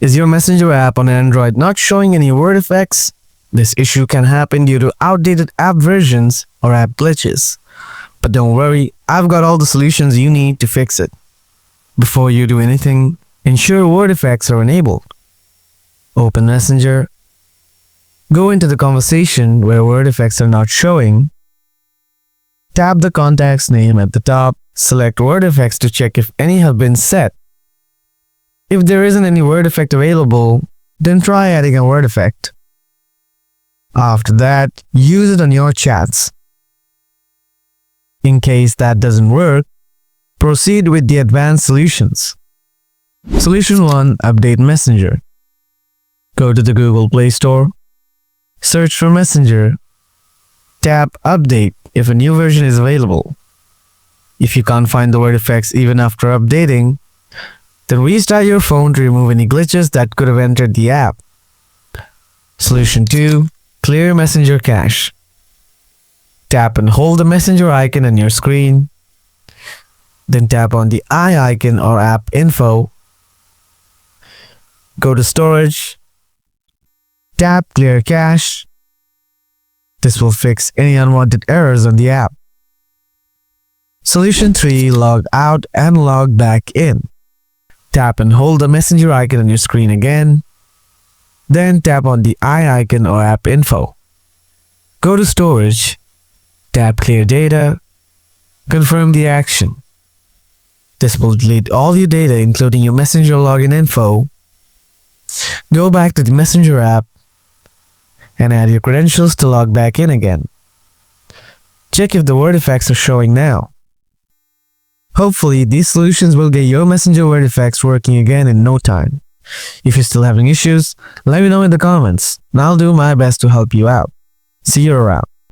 Is your Messenger app on Android not showing any word effects? This issue can happen due to outdated app versions or app glitches. But don't worry, I've got all the solutions you need to fix it. Before you do anything, ensure word effects are enabled. Open Messenger. Go into the conversation where word effects are not showing. Tap the contact's name at the top. Select word effects to check if any have been set. If there isn't any word effect available, then try adding a word effect. After that, use it on your chats. In case that doesn't work, proceed with the advanced solutions. Solution 1. Update Messenger. Go to the Google Play Store. Search for Messenger. Tap Update if a new version is available. If you can't find the word effects even after updating, then restart your phone to remove any glitches that could have entered the app. Solution 2. Clear Messenger cache. Tap and hold the Messenger icon on your screen. Then tap on the eye icon or app info. Go to Storage. Tap Clear Cache. This will fix any unwanted errors on the app. Solution 3. Log out and log back in. Tap and hold the Messenger icon on your screen again. Then tap on the eye icon or app info. Go to Storage. Tap Clear Data. Confirm the action. This will delete all your data including your Messenger login info. Go back to the Messenger app and add your credentials to log back in again. Check if the word effects are showing now. Hopefully, these solutions will get your Messenger word effects working again in no time. If you're still having issues, let me know in the comments, and I'll do my best to help you out. See you around.